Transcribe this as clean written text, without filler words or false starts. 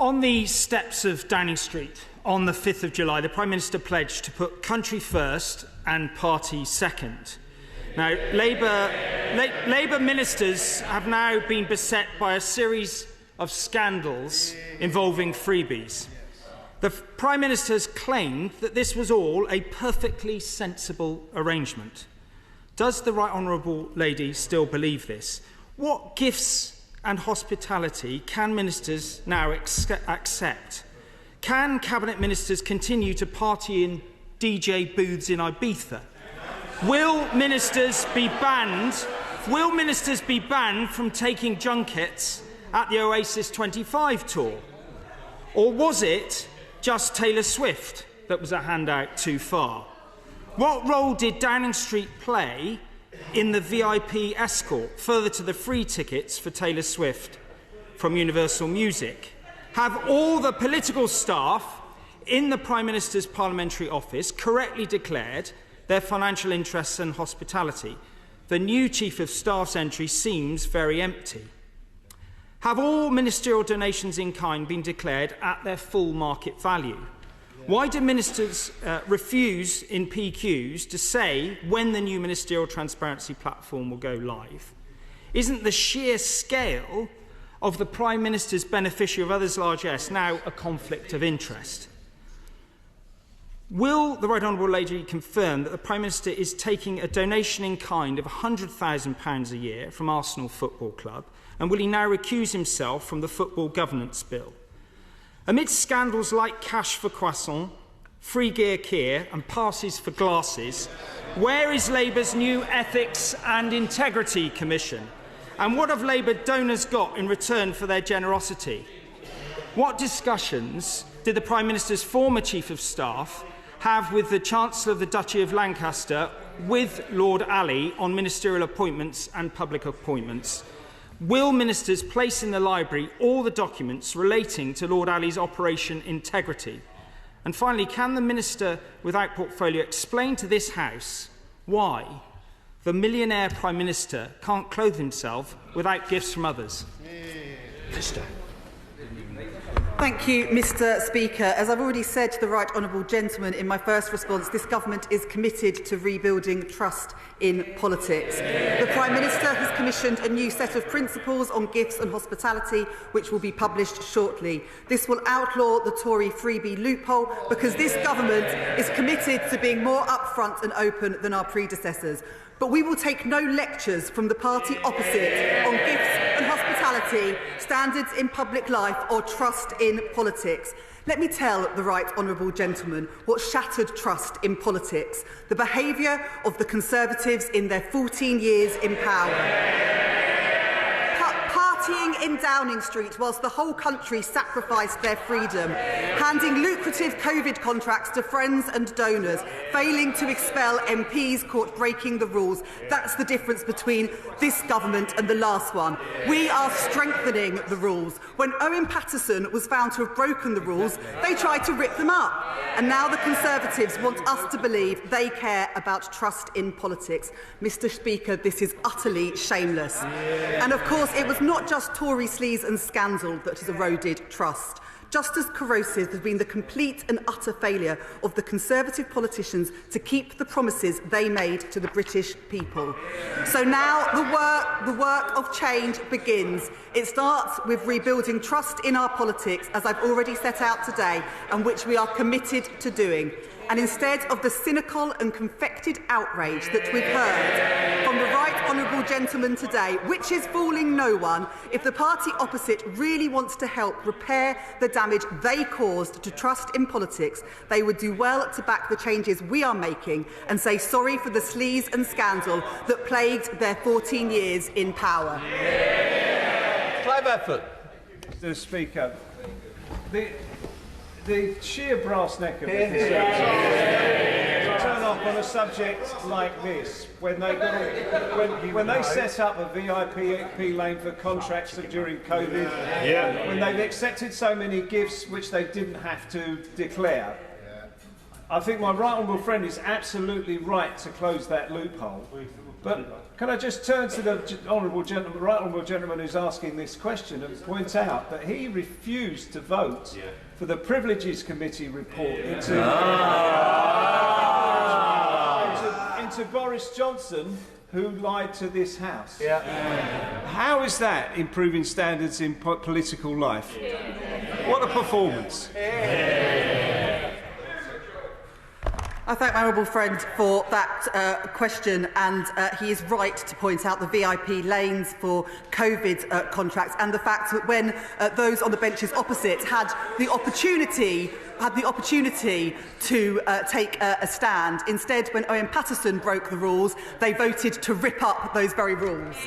On the steps of Downing Street on the 5th of July, the Prime Minister pledged to put country first and party second. Now, Labour ministers have now been beset by a series of scandals involving freebies. The Prime Minister has claimed that this was all a perfectly sensible arrangement. Does the Right Honourable Lady still believe this? What gifts and hospitality can ministers now accept? Can Cabinet ministers continue to party in DJ booths in Ibiza? Will ministers be banned from taking junkets at the Oasis 25 tour? Or was it just Taylor Swift that was a handout too far? What role did Downing Street play in the VIP escort further to the free tickets for Taylor Swift from Universal Music? Have all the political staff in the Prime Minister's parliamentary office correctly declared their financial interests and hospitality? The new Chief of Staff's entry seems very empty. Have all ministerial donations in kind been declared at their full market value? Why do ministers refuse in PQs to say when the new ministerial transparency platform will go live? Isn't the sheer scale of the Prime Minister's beneficiary of others' largesse now a conflict of interest? Will the Right Honourable Lady confirm that the Prime Minister is taking a donation in kind of £100,000 a year from Arsenal Football Club, and will he now recuse himself from the Football Governance Bill? Amidst scandals like cash for croissant, free gear Kia and passes for glasses, where is Labour's new Ethics and Integrity Commission? And what have Labour donors got in return for their generosity? What discussions did the Prime Minister's former Chief of Staff have with the Chancellor of the Duchy of Lancaster, with Lord Alley, on ministerial appointments and public appointments? Will ministers place in the library all the documents relating to Lord Alley's Operation Integrity? And finally, can the Minister without portfolio explain to this House why the millionaire Prime Minister can't clothe himself without gifts from others? Thank you, Mr Speaker. As I've already said to the Right Honourable Gentleman in my first response, this government is committed to rebuilding trust in politics. The Prime Minister has commissioned a new set of principles on gifts and hospitality, which will be published shortly. This will outlaw the Tory freebie loophole, because this government is committed to being more upfront and open than our predecessors. But we will take no lectures from the party opposite on gifts and hospitality, standards in public life or trust in politics. Let me tell the Right Honourable Gentleman what shattered trust in politics: the behaviour of the Conservatives in their 14 years in power. Partying in Downing Street whilst the whole country sacrificed their freedom, handing lucrative COVID contracts to friends and donors, failing to expel MPs caught breaking the rules. That's the difference between this government and the last one. We are strengthening the rules. When Owen Paterson was found to have broken the rules, they tried to rip them up. And now the Conservatives want us to believe they care about trust in politics. Mr Speaker, this is utterly shameless. And of course, it was not just Tory sleaze and scandal that has eroded trust. Just as corrosive has been the complete and utter failure of the Conservative politicians to keep the promises they made to the British people. So now the work of change begins. It starts with rebuilding trust in our politics, as I've already set out today, and which we are committed to doing. And instead of the cynical and confected outrage that we've heard from the Right Honourable Gentleman today, which is fooling no one, if the party opposite really wants to help repair the damage they caused to trust in politics, they would do well to back the changes we are making and say sorry for the sleaze and scandal that plagued their 14 years in power. Clive Efford. Mr Speaker, the sheer brass neck of the Conservatives to turn up on a subject like this when they set up a VIP lane for contracts during COVID, when they've accepted so many gifts which they didn't have to declare. I think my right honourable friend is absolutely right to close that loophole. But can I just turn to the honourable gentleman who's asking this question and point out that he refused to vote for the Privileges Committee report into Boris Johnson, who lied to this House. How is that improving standards in political life? What a performance. I thank my honourable friend for that question, and he is right to point out the VIP lanes for COVID contracts and the fact that when those on the benches opposite had the opportunity to take a stand, instead, when Owen Paterson broke the rules, they voted to rip up those very rules.